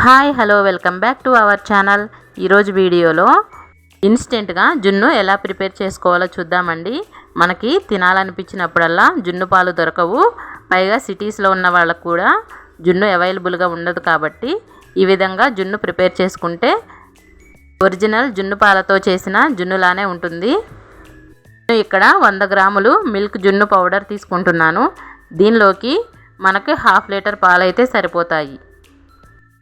Hi hello welcome back to our channel. ఈరోజు వీడియోలో ఇన్స్టెంట్గా జున్ను ఎలా ప్రిపేర్ చేసుకోవాలో చూద్దామండి. మనకి తినాలనిపించినప్పుడల్లా జున్ను పాలు దొరకవు, పైగా సిటీస్లో ఉన్న వాళ్ళకు కూడా జున్ను అవైలబుల్గా ఉండదు. కాబట్టి ఈ విధంగా జున్ను ప్రిపేర్ చేసుకుంటే ఒరిజినల్ జున్ను పాలతో చేసిన జున్నులానే ఉంటుంది. ఇక్కడ 100 గ్రాములు మిల్క్ జున్ను పౌడర్ తీసుకుంటున్నాను. దీనిలోకి మనకి 1/2 లీటర్ పాలు అయితే సరిపోతాయి.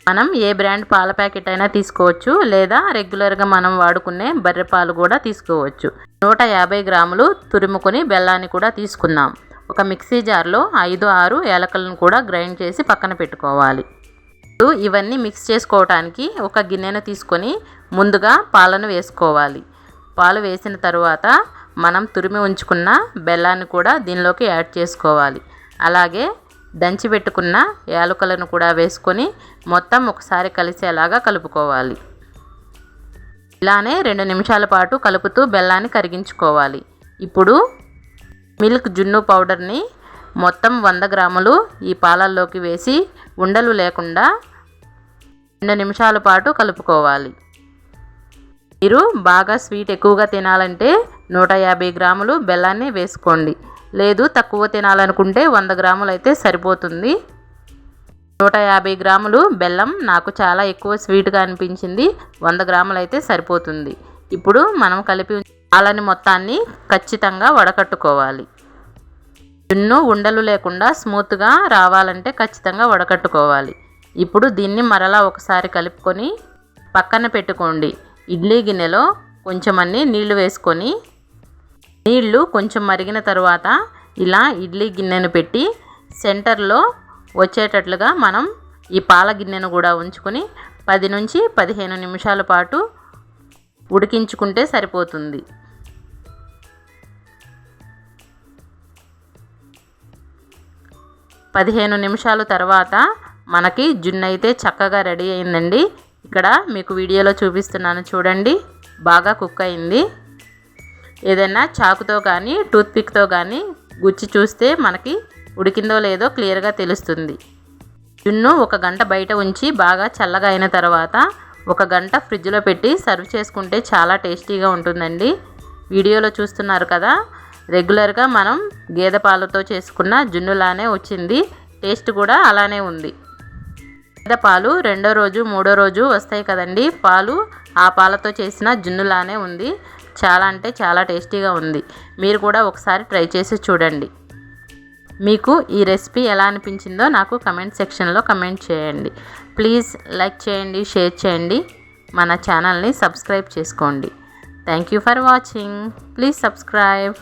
మనం ఏ బ్రాండ్ పాల ప్యాకెట్ అయినా తీసుకోవచ్చు, లేదా రెగ్యులర్గా మనం వాడుకునే బర్రె పాలు కూడా తీసుకోవచ్చు. 150 గ్రాములు తురుముకొని బెల్లాన్ని కూడా తీసుకుందాం. ఒక మిక్సీ జార్లో 5-6 యాలకులను కూడా గ్రైండ్ చేసి పక్కన పెట్టుకోవాలి. ఇవన్నీ మిక్స్ చేసుకోవడానికి ఒక గిన్నెను తీసుకొని ముందుగా పాలను వేసుకోవాలి. పాలు వేసిన తరువాత మనం తురిమి ఉంచుకున్న బెల్లాన్ని కూడా దీనిలోకి యాడ్ చేసుకోవాలి. అలాగే దంచి పెట్టుకున్న యాలకులను కూడా వేసుకొని మొత్తం ఒకసారి కలిసేలాగా కలుపుకోవాలి. ఇలానే 2 నిమిషాల పాటు కలుపుతూ బెల్లాన్ని కరిగించుకోవాలి. ఇప్పుడు మిల్క్ జున్ను పౌడర్ని మొత్తం 100 గ్రాములు ఈ పాలల్లోకి వేసి ఉండలు లేకుండా 2 నిమిషాల పాటు కలుపుకోవాలి. మీరు బాగా స్వీట్ ఎక్కువగా తినాలంటే 150 గ్రాములు బెల్లాన్ని వేసుకోండి. లేదు తక్కువ తినాలనుకుంటే 100 గ్రాములు అయితే సరిపోతుంది. 150 గ్రాములు బెల్లం నాకు చాలా ఎక్కువ స్వీట్గా అనిపించింది. 100 గ్రాములు అయితే సరిపోతుంది. ఇప్పుడు మనం కలిపి పాలని మొత్తాన్ని ఖచ్చితంగా వడకట్టుకోవాలి. జున్ను ఉండలు లేకుండా స్మూత్గా రావాలంటే ఖచ్చితంగా వడకట్టుకోవాలి. ఇప్పుడు దీన్ని మరలా ఒకసారి కలుపుకొని పక్కన పెట్టుకోండి. ఇడ్లీ గిన్నెలో కొంచెమన్ని నీళ్లు వేసుకొని నీళ్లు కొంచెం మరిగిన తర్వాత ఇలా ఇడ్లీ గిన్నెను పెట్టి సెంటర్లో వచ్చేటట్లుగా మనం ఈ పాల గిన్నెను కూడా ఉంచుకొని 10 నుంచి 15 నిమిషాల పాటు ఉడికించుకుంటే సరిపోతుంది. పదిహేను నిమిషాల తర్వాత మనకి జున్ను అయితే చక్కగా రెడీ అయిందండి. ఇక్కడ మీకు వీడియోలో చూపిస్తున్నాను చూడండి, బాగా కుక్ అయింది. ఏదైనా చాకుతో కానీ టూత్పిక్తో కానీ గుచ్చి చూస్తే మనకి ఉడికిందో లేదో క్లియర్గా తెలుస్తుంది. జున్ను 1 గంట బయట ఉంచి బాగా చల్లగా అయిన తర్వాత 1 గంట ఫ్రిడ్జ్లో పెట్టి సర్వ్ చేసుకుంటే చాలా టేస్టీగా ఉంటుందండి. వీడియోలో చూస్తున్నారు కదా, రెగ్యులర్గా మనం గేదె పాలతో చేసుకున్న జున్నులానే వచ్చింది. టేస్ట్ కూడా అలానే ఉంది. గేదె పాలు 2వ రోజు 3వ రోజు వస్తాయి కదండి, పాలు ఆ పాలతో చేసిన జున్నులానే ఉంది. చాలా అంటే చాలా టేస్టీగా ఉంది. మీరు కూడా ఒకసారి ట్రై చేసి చూడండి. మీకు ఈ రెసిపీ ఎలా అనిపించిందో నాకు కమెంట్ సెక్షన్లో కమెంట్ చేయండి. ప్లీజ్ లైక్ చేయండి, షేర్ చేయండి, మన ఛానల్ని సబ్స్క్రైబ్ చేసుకోండి. Thank you for watching. Please subscribe.